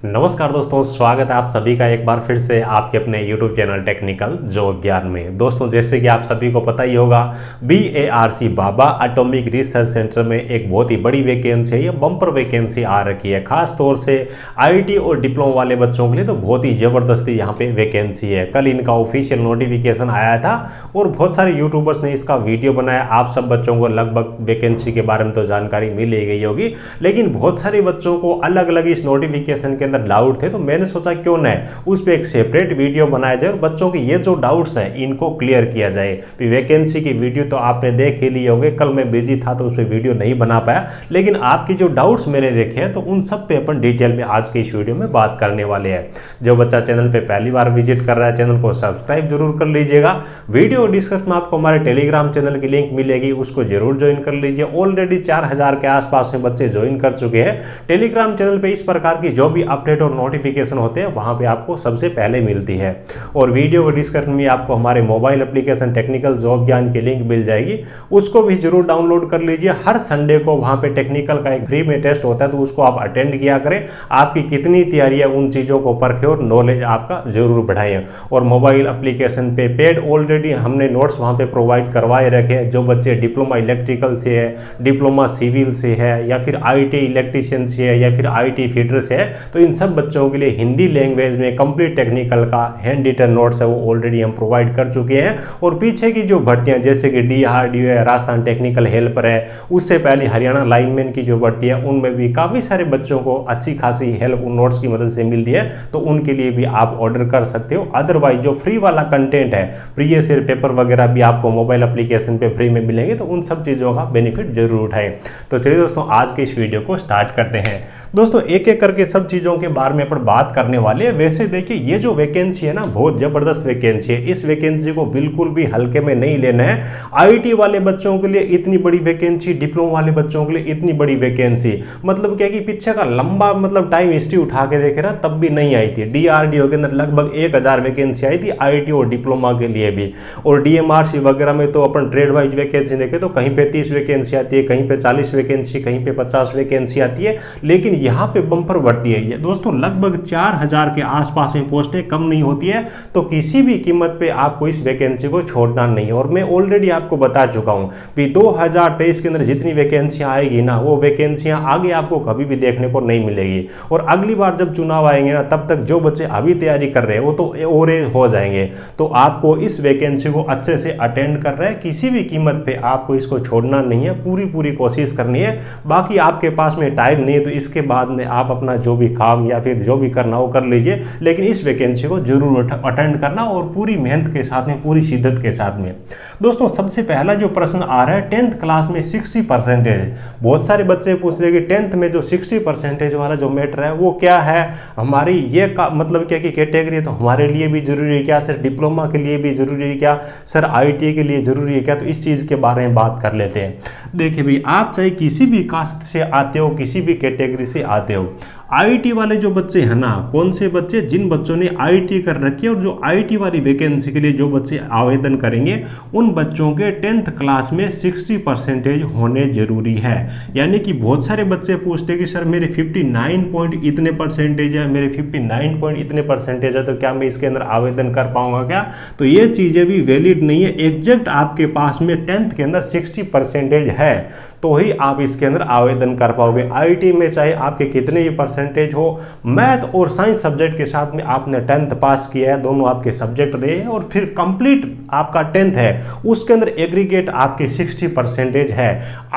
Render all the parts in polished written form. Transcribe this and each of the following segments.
नमस्कार दोस्तों, स्वागत है आप सभी का एक बार फिर से आपके अपने YouTube चैनल टेक्निकल जॉब ज्ञान में। दोस्तों, जैसे कि आप सभी को पता ही होगा, BARC बाबा एटॉमिक रिसर्च सेंटर में एक बहुत ही बड़ी वैकेंसी है। ये बम्पर वैकेंसी आ रखी है, खास तौर से IT और डिप्लोमा वाले बच्चों के लिए तो बहुत ही ज़बरदस्ती यहाँ पे वैकेंसी है। कल इनका ऑफिशियल नोटिफिकेशन आया था और बहुत सारे यूट्यूबर्स ने इसका वीडियो बनाया। आप सब बच्चों को लगभग वैकेंसी के बारे में तो जानकारी मिल ही गई होगी, लेकिन बहुत सारे बच्चों को अलग अलग इस नोटिफिकेशन के डाउट थे, तो मैंने सोचा क्यों ना उस पर एक सेपरेट वीडियो बनाया जाए और बच्चों के ये जो डाउट्स हैं इनको क्लियर किया जाए। वैकेंसी की वीडियो तो आपने देख ही ली होगी, कल मैं बिजी था तो उस पर वीडियो नहीं बना पाया, लेकिन आपकी जो डाउट्स मैंने देखे हैं तो उन सब पे अपन डिटेल में आज के इस वीडियो में बात करने वाले हैं। जो बच्चा चैनल पे पहली बार विजिट कर रहा है, चैनल को सब्सक्राइब जरूर कर लीजिएगा। वीडियो डिस्क्रिप्शन में आपको हमारे टेलीग्राम चैनल की लिंक मिलेगी, उसको जरूर ज्वाइन कर लीजिए। ऑलरेडी 4000 के आसपास में बच्चे ज्वाइन कर चुके हैं। टेलीग्राम चैनल पे इस प्रकार की जो भी अपडेट और नोटिफिकेशन होते हैं वहां पे आपको सबसे पहले मिलती है। और वीडियो को डिस्क्रिप्शन में आपको हमारे मोबाइल एप्लीकेशन टेक्निकल जॉब ज्ञान की लिंक मिल जाएगी, उसको भी जरूर डाउनलोड कर लीजिए। हर संडे को वहां पे टेक्निकल का एक फ्री में टेस्ट होता है, तो उसको आप अटेंड किया करें। आपकी कितनी तैयारी है उन चीज़ों को परखें और नॉलेज आपका जरूर बढ़ाएं। और मोबाइल एप्लीकेशन पे पेड ऑलरेडी हमने नोट्स वहाँ पे प्रोवाइड करवाए रखे हैं। जो बच्चे डिप्लोमा इलेक्ट्रिकल से है, डिप्लोमा सिविल से है, या फिर IT इलेक्ट्रीशियन से है, या फिर IT फीडर से है, तो इन सब बच्चों के लिए हिंदी लैंग्वेज में कंप्लीट टेक्निकल का हैंड रिटन नोट्स है वो ऑलरेडी हम प्रोवाइड कर चुके हैं। और पीछे की जो भर्तियां जैसे कि DRDO है, राजस्थान टेक्निकल हेल्पर है, उससे पहले हरियाणा लाइनमैन की जो भर्ती है उनमें भी काफ़ी सारे बच्चों को अच्छी खासी हेल्प उन नोट्स की मदद से मिलती है, तो उनके लिए भी आप ऑर्डर कर सकते हो। अदरवाइज जो फ्री वाला कंटेंट है, प्रीवियस ईयर पेपर वगैरह भी आपको मोबाइल एप्लीकेशन पे फ्री में मिलेंगे, तो उन सब चीज़ों का बेनिफिट जरूर उठाएं। तो चलिए दोस्तों, आज के इस वीडियो को स्टार्ट करते हैं। दोस्तों, एक एक करके सब चीज़ों के बारे में अपन बात करने वाले हैं। वैसे देखिए, ये जो वैकेंसी है ना, बहुत ज़बरदस्त वैकेंसी है। इस वैकेंसी को बिल्कुल भी हल्के में नहीं लेना है। IT वाले बच्चों के लिए इतनी बड़ी वैकेंसी, डिप्लोमा वाले बच्चों के लिए इतनी बड़ी वैकेंसी, मतलब क्या कि पीछे का लंबा टाइम हिस्ट्री उठा के देखे ना, तब भी नहीं आई थी। DRDO के अंदर लगभग 1000 वैकेंसी आई थी IT और डिप्लोमा के लिए भी। और DMRC वगैरह में तो अपन ट्रेड वाइज वैकेंसी देखे तो कहीं पे 30 वैकेंसी आती है, कहीं पे 40 वैकेंसी, कहीं पे 50 वैकेंसी आती है, लेकिन यहाँ पे बम्पर बढ़ती है। ये दोस्तों लगभग 4000 के आसपास में पोस्टें, कम नहीं होती है। तो किसी भी कीमत पे आपको इस वैकेंसी को छोड़ना नहीं है। और मैं ऑलरेडी आपको बता चुका हूँ कि 2023 के अंदर जितनी वैकेंसियां आएगी ना, वो वैकेंसियां आगे आपको कभी भी देखने को नहीं मिलेगी। और अगली बार जब चुनाव आएंगे ना, तब तक जो बच्चे अभी तैयारी कर रहे हैं वो तो ओरे हो जाएंगे। तो आपको इस वैकेंसी को अच्छे से अटेंड कर रहे हैं, किसी भी कीमत पे आपको इसको छोड़ना नहीं है, पूरी कोशिश करनी है। बाकी आपके पास में टाइम नहीं है तो इसके बाद में आप अपना जो भी काम या फिर जो भी करना हो कर लीजिए, लेकिन इस वैकेंसी को जरूर अटेंड करना और पूरी मेहनत के साथ में, पूरी शिद्दत के साथ में। दोस्तों, सबसे पहला जो प्रश्न आ रहा है, 10th क्लास में 60%। बहुत सारे बच्चे पूछ रहे हैं कि 10th में जो 60% वाला जो मैटर है वो क्या है, हमारी ये मतलब क्या कि कैटेगरी है तो हमारे लिए भी जरूरी है क्या, सर डिप्लोमा के लिए भी जरूरी है क्या, सर IT के लिए जरूरी है क्या? तो इस चीज़ के बारे में बात कर लेते हैं। देखिए भाई, आप चाहे किसी भी कास्ट से आते हो, किसी भी कैटेगरी से आते हो, IT वाले जो बच्चे हैं ना, कौन से बच्चे, जिन बच्चों ने IT कर रखी है और जो IT वाली वैकेंसी के लिए जो बच्चे आवेदन करेंगे, उन बच्चों के 10th क्लास में 60% होने जरूरी है। यानी कि बहुत सारे बच्चे पूछते हैं कि सर मेरे 59 पॉइंट इतने परसेंटेज है, मेरे 59 पॉइंट इतने परसेंटेज है, तो क्या मैं इसके अंदर आवेदन कर पाऊंगा क्या? तो ये चीज़ें भी वैलिड नहीं है। एग्जैक्ट आपके पास में 10th के अंदर 60% है तो ही आप इसके अंदर आवेदन कर पाओगे। IT में चाहे आपके कितने ही परसेंटेज हो, मैथ और साइंस सब्जेक्ट के साथ में आपने 10th पास किया है, दोनों आपके सब्जेक्ट रहे हैं, और फिर कंप्लीट आपका 10th है, उसके अंदर एग्रीगेट आपके 60% है।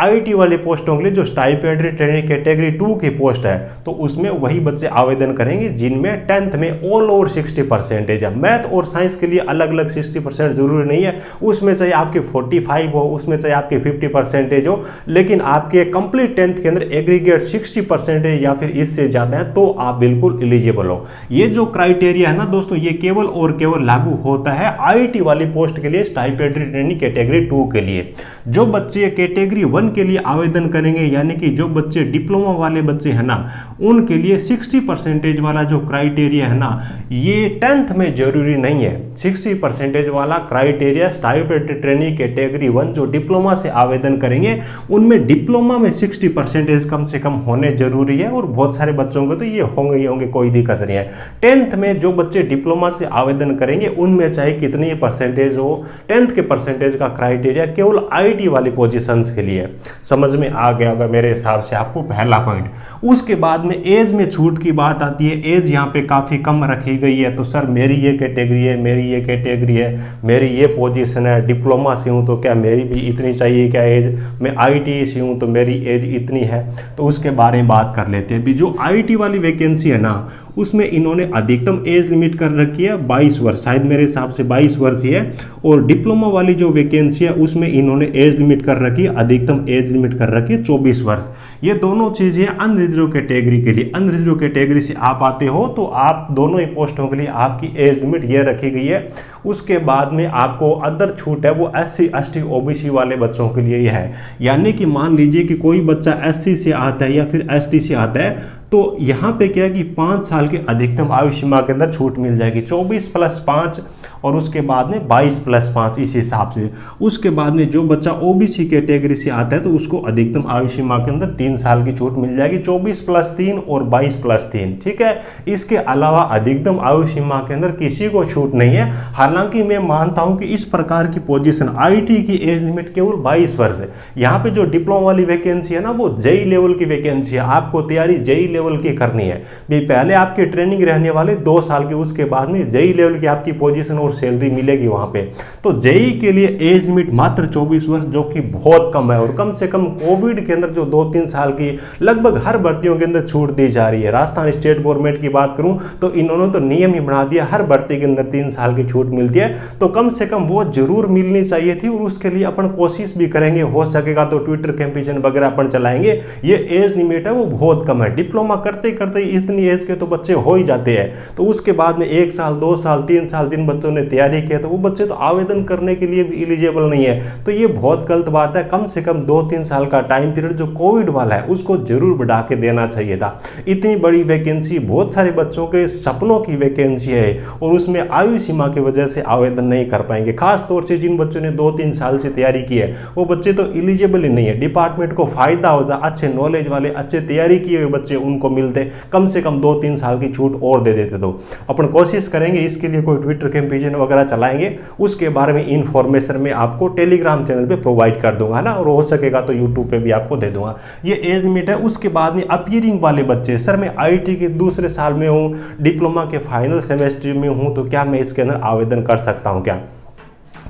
IT वाली पोस्टों के लिए जो स्टाइपेंडरी ट्रेनिंग कैटेगरी 2 की पोस्ट है, तो उसमें वही बच्चे आवेदन करेंगे जिनमें 10th में ऑल ओवर 60% है। मैथ और साइंस के लिए अलग अलग 60% जरूरी नहीं है, उसमें चाहे आपके 45 हो, उसमें चाहे आपके 50% हो, लेकिन आपके कंप्लीट 10th के अंदर एग्रीगेट 60% या फिर इससे ज्यादा है तो आप बिल्कुल एलिजिबल हो। ये जो क्राइटेरिया है ना दोस्तों, ये केवल और केवल लागू होता है IT वाली पोस्ट के लिए, स्टाइपेंडरी ट्रेनिंग कैटेगरी 2 के लिए। जो बच्चे कैटेगरी 1 के लिए आवेदन करेंगे, यानी कि जो बच्चे डिप्लोमा वाले बच्चे हैं ना, उनके लिए 60% वाला जो क्राइटेरिया है ना, ये 10th में जरूरी नहीं है। 60% वाला क्राइटेरिया स्टाइपेंडरी ट्रेनिंग कैटेगरी 1 जो डिप्लोमा से आवेदन करेंगे, उनमें डिप्लोमा में 60% कम से कम होने जरूरी है। और बहुत सारे बच्चों के तो ये होंगे ही होंगे, कोई दिक्कत नहीं है। 10th में जो बच्चे डिप्लोमा से आवेदन करेंगे उनमें चाहे कितनी परसेंटेज हो, 10th के परसेंटेज का क्राइटेरिया केवल आईटी वाली पोजीशंस के लिए। समझ में आ गया होगा मेरे हिसाब से आपको पहला पॉइंट। उसके बाद में एज में छूट की बात आती है। एज यहाँ पे काफ़ी कम रखी गई है, तो सर मेरी ये कैटेगरी है, मेरी ये कैटेगरी है, मेरी ये पोजीशन है, डिप्लोमा से हूँ तो क्या मेरी भी इतनी चाहिए क्या एज, मैं आईटी से हूँ तो मेरी एज इतनी है। तो उसके बारे में बात कर लेते हैं। भी जो आईटी वाली वैकेंसी है ना, उसमें इन्होंने अधिकतम एज लिमिट कर रखी है 22 वर्ष, शायद मेरे हिसाब से 22 वर्ष ही है। और डिप्लोमा वाली जो वैकेंसी है उसमें इन्होंने एज लिमिट कर रखी है, अधिकतम एज लिमिट कर रखी है 24 वर्ष। ये दोनों चीज़ें अनरिजर्व कैटेगरी के लिए। अनरिजर्व कैटेगरी से आप आते हो तो आप दोनों ही पोस्टों के लिए आपकी एज लिमिट ये रखी गई है। उसके बाद में आपको अदर छूट है वो SC ST OBC वाले बच्चों के लिए ही है। यानी कि मान लीजिए कि कोई बच्चा SC से आता है या फिर ST से आता है, तो यहाँ पे क्या है कि 5 साल के अधिकतम आयु सीमा के अंदर छूट मिल जाएगी, 24 + 5 और उसके बाद में 22 + 5 इस हिसाब से। उसके बाद में जो बच्चा OBC कैटेगरी से आता है तो उसको अधिकतम आयु सीमा के अंदर 3 साल की छूट मिल जाएगी, 24 + 3 और 22 + 3। ठीक है, इसके अलावा अधिकतम आयु सीमा के अंदर किसी को छूट नहीं है। हालांकि मैं मानता हूं कि इस प्रकार की पोजीशन आईटी की एज लिमिट केवल 22 वर्ष है। यहाँ पे जो डिप्लोमा वाली वैकेंसी है ना, वो जेई लेवल की वैकेंसी है, आपको तैयारी जेई लेवल की करनी है। भी पहले आपकी ट्रेनिंग रहने वाले 2 साल की, उसके बाद में जेई लेवल की आपकी पोजीशन और सैलरी मिलेगी वहां पे। तो जेई के लिए एज लिमिट मात्र 24 वर्ष, जो कि बहुत कम है। और कम से कम कोविड के अंदर जो 2-3 साल की लगभग हर भर्तियों के अंदर छूट दी जा रही है। राजस्थान स्टेट गवर्नमेंट की बात करूं तो इन्होंने तो नियम ही बना दिया, हर भर्ती के अंदर 3 साल की छूट मिलती है। तो कम से कम वो जरूर मिलनी चाहिए थी और उसके लिए अपन कोशिश भी करेंगे। हो सकेगा तो ट्विटर कैंपेन वगैरह अपन चलाएंगे। ये एज लिमिट है वो बहुत कम है। डिप्लोमा करते करते इतनी एज के तो बच्चे हो ही जाते हैं। तो उसके बाद में 1 साल 2 साल 3 साल जिन बच्चों ने तैयारी किया तो वो बच्चे तो आवेदन करने के लिए भी एलिजिबल नहीं है। तो ये बहुत गलत बात है। कम से कम 2-3 साल का टाइम पीरियड जो कोविड वाला है उसको जरूर बढ़ा के देना चाहिए था। इतनी बड़ी वैकेंसी, बहुत सारे बच्चों के सपनों की वैकेंसी है और उसमें आयु सीमा की वजह से आवेदन नहीं कर पाएंगे। खास तौर से जिन बच्चों ने 2-3 साल से तैयारी की है वो बच्चे तो एलिजिबल ही नहीं है। डिपार्टमेंट को फायदा होता, अच्छे नॉलेज वाले अच्छे तैयारी किए हुए बच्चे उनको मिलते, कम से कम 2-3 साल की छूट और दे देते। तो अपन कोशिश करेंगे इसके लिए कोई ट्विटर कैंपेन वगैरह चलाएंगे, उसके बारे में इंफॉर्मेशन में आपको टेलीग्राम चैनल पे प्रोवाइड कर दूंगा ना, और हो सकेगा तो यूट्यूब पे भी आपको दे दूंगा। ये एज लिमिट है। उसके बाद में अपीयरिंग वाले बच्चे, सर मैं आईटी के दूसरे साल में हूँ, डिप्लोमा के फाइनल सेमेस्टर में हूँ, तो क्या मैं इसके अंदर आवेदन कर सकता हूँ क्या?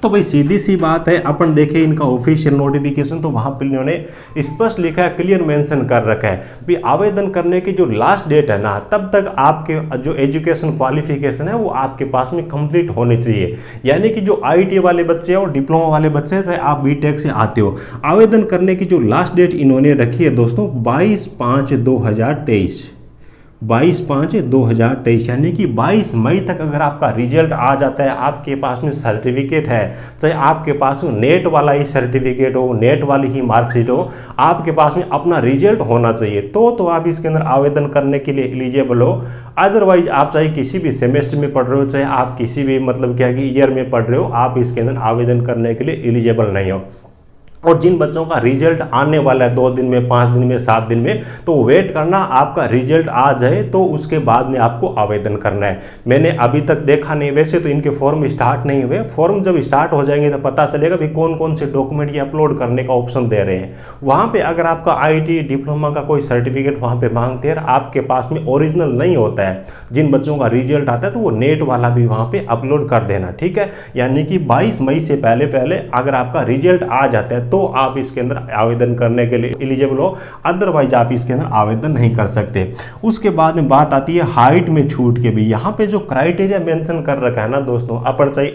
तो भाई सीधी सी बात है, अपन देखें इनका ऑफिशियल नोटिफिकेशन तो वहाँ पर इन्होंने स्पष्ट लिखा है, क्लियर मेंशन कर रखा है भी आवेदन करने की जो लास्ट डेट है ना, तब तक आपके जो एजुकेशन क्वालिफिकेशन है वो आपके पास में कंप्लीट होनी चाहिए। यानी कि जो आईटी वाले बच्चे हैं और डिप्लोमा वाले बच्चे हैं, चाहे आप बीटेक से आते हो, आवेदन करने की जो लास्ट डेट इन्होंने रखी है दोस्तों 22/5/2023, 22/5/2023, यानी कि 22 मई तक अगर आपका रिजल्ट आ जाता है, आपके पास में सर्टिफिकेट है, चाहे आपके पास में नेट वाला ही सर्टिफिकेट हो, नेट वाली ही मार्कशीट हो, आपके पास में अपना रिजल्ट होना चाहिए, तो आप इसके अंदर आवेदन करने के लिए एलिजिबल हो। अदरवाइज आप चाहे किसी भी सेमेस्टर में पढ़ रहे हो, चाहे आप किसी भी मतलब क्या कि ईयर में पढ़ रहे हो, आप इसके अंदर आवेदन करने के लिए एलिजिबल नहीं हो। और जिन बच्चों का रिजल्ट आने वाला है 2 दिन में, 5 दिन में, 7 दिन में, तो वेट करना, आपका रिजल्ट आ जाए तो उसके बाद में आपको आवेदन करना है। मैंने अभी तक देखा नहीं, वैसे तो इनके फॉर्म स्टार्ट नहीं हुए। फॉर्म जब स्टार्ट हो जाएंगे तो पता चलेगा भी कौन कौन से डॉक्यूमेंट ये अपलोड करने का ऑप्शन दे रहे हैं। वहाँ पे अगर आपका आईटी डिप्लोमा का कोई सर्टिफिकेट वहाँ पे मांगते हैं, आपके पास में ओरिजिनल नहीं होता है, जिन बच्चों का रिजल्ट आता है तो वो नेट वाला भी वहाँ पे अपलोड कर देना, ठीक है। यानी कि 22 मई से पहले पहले अगर आपका रिजल्ट आ जाता है तो आप इसके अंदर आवेदन करने के लिए एलिजिबल हो, अदरवाइज आप इसके अंदर आवेदन नहीं कर सकते। उसके बाद में बात आती है हाइट में छूट के भी। यहाँ पे जो क्राइटेरिया मेंशन कर रखा है ना दोस्तों, अपन चाहे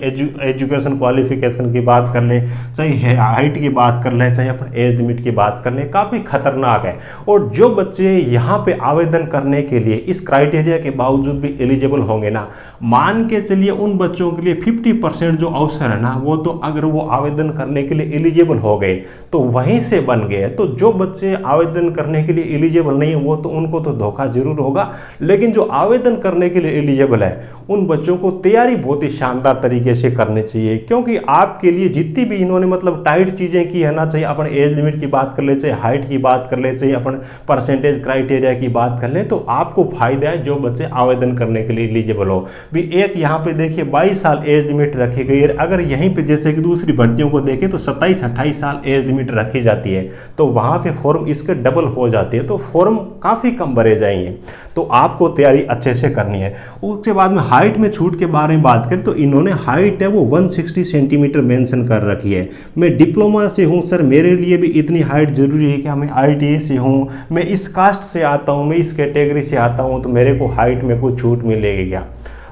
एजुकेशन क्वालिफिकेशन की बात कर लें, चाहे हाइट की बात कर लें, चाहे अपन एज लिमिट की बात कर लें, काफ़ी खतरनाक है। और जो बच्चे यहाँ पे आवेदन करने के लिए इस क्राइटेरिया के बावजूद भी एलिजिबल होंगे ना, मान के चलिए उन बच्चों के लिए 50% जो अवसर है ना, वो तो अगर वो आवेदन करने के लिए एलिजिबल हो गए गए तो वहीं से बन गए। तो जो बच्चे आवेदन करने के लिए एलिजिबल नहीं है वो तो उनको तो धोखा जरूर होगा, लेकिन जो आवेदन करने के लिए एलिजिबल है उन बच्चों को तैयारी बहुत ही शानदार तरीके से करनी चाहिए, क्योंकि आपके लिए जितनी भी इन्होंने मतलब टाइट चीज़ें की है ना, चाहे अपन एज लिमिट की बात कर ले, चाहे हाइट की बात कर ले, चाहे अपन परसेंटेज क्राइटेरिया की बात कर ले, तो आपको फायदा है जो बच्चे आवेदन करने के लिए एलिजिबल हो भी। एक यहाँ पे देखिए 22 साल एज लिमिट रखी गई है, अगर यहीं पे जैसे कि दूसरी भर्तियों को देखें तो 27-28 साल एज लिमिट रखी जाती है, तो वहाँ पे फॉर्म इसके डबल हो जाती है, तो फॉर्म काफ़ी कम भरे जाएंगे। तो आपको तैयारी अच्छे से करनी है। उसके बाद में हाइट में छूट के बारे में बात करें तो इन्होंने हाइट है वो 160 सेंटीमीटर मेंशन कर रखी है। मैं डिप्लोमा से हूँ सर, मेरे लिए भी इतनी हाइट जरूरी है कि मैं IIT से हूँ, मैं इस कास्ट से आता हूँ, मैं इस कैटेगरी से आता हूँ, तो मेरे को हाइट में कुछ छूट मिलेगी क्या?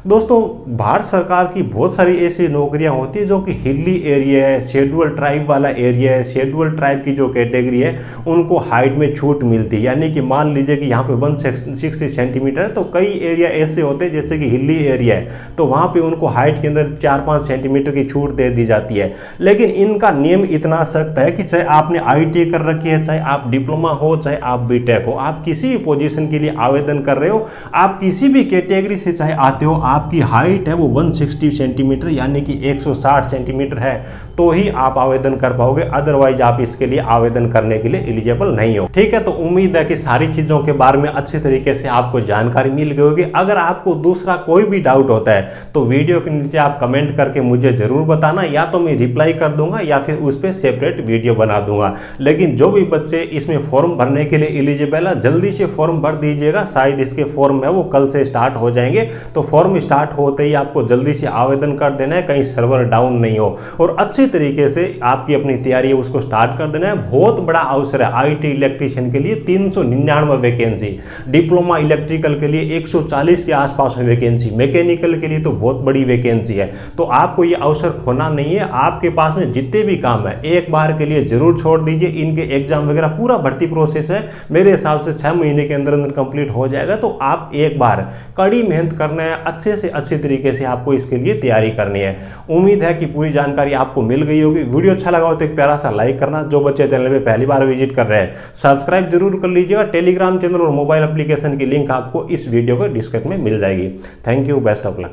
दोस्तों, भारत सरकार की बहुत सारी ऐसी नौकरियां होती है जो कि हिली एरिया है, शेड्यूल ट्राइब वाला एरिया है, शेड्यूल ट्राइब की जो कैटेगरी है उनको हाइट में छूट मिलती है। यानी कि मान लीजिए कि यहाँ पे 160 सेंटीमीटर है, तो कई एरिया ऐसे होते हैं जैसे कि हिली एरिया है तो वहाँ पे उनको हाइट के अंदर 4-5 सेंटीमीटर की छूट दे दी जाती है। लेकिन इनका नियम इतना सख्त है कि चाहे आपने IIT कर रखी है, चाहे आप डिप्लोमा हो, चाहे आप BTech हो, आप किसी भी पोजीशन के लिए आवेदन कर रहे हो, आप किसी भी कैटेगरी से चाहे आते हो, आपकी हाइट है वो 160 सेंटीमीटर यानी कि 160 सेंटीमीटर है तो ही आप आवेदन कर पाओगे, अदरवाइज आप इसके लिए आवेदन करने के लिए एलिजिबल नहीं हो। ठीक है, तो उम्मीद है कि सारी चीज़ों के बारे में अच्छे तरीके से आपको जानकारी मिल गई होगी। अगर आपको दूसरा कोई भी डाउट होता है तो वीडियो के नीचे आप कमेंट करके मुझे ज़रूर बताना, या तो मैं रिप्लाई कर दूंगा या फिर उस पर सेपरेट वीडियो बना दूंगा। लेकिन जो भी बच्चे इसमें फॉर्म भरने के लिए एलिजिबल है जल्दी से फॉर्म भर दीजिएगा, शायद इसके फॉर्म है वो कल से स्टार्ट हो जाएंगे, तो फॉर्म स्टार्ट होते ही आपको जल्दी से आवेदन कर देना है, कहीं सर्वर डाउन नहीं हो, और अच्छे तरीके से आपकी अपनी तैयारी है उसको स्टार्ट कर देना है। बहुत बड़ा अवसर है IIT इलेक्ट्रीशियन के लिए 399 वैकेंसी, डिप्लोमा इलेक्ट्रिकल के लिए 140 के आसपास में वैकेंसी, मैकेनिकल के लिए तो बहुत बड़ी वैकेंसी है। तो आपको ये अवसर खोना नहीं है, आपके पास में जितने भी काम है एक बार के लिए जरूर छोड़ दीजिए। इनके एग्जाम वगैरह पूरा भर्ती प्रोसेस है, मेरे हिसाब से 6 महीने के अंदर अंदर कंप्लीट हो जाएगा। तो आप एक बार कड़ी मेहनत करना है, अच्छे से अच्छे तरीके से आपको इसके लिए तैयारी करनी है। उम्मीद है कि पूरी जानकारी आपको मिल गई होगी। वीडियो अच्छा लगा हो तो एक प्यारा सा लाइक करना, जो बच्चे चैनल पे पहली बार विजिट कर रहे हैं सब्सक्राइब जरूर कर लीजिएगा। टेलीग्राम चैनल और मोबाइल एप्लीकेशन की लिंक आपको इस वीडियो के डिस्क्रिप्शन में मिल जाएगी। Thank you, best of luck.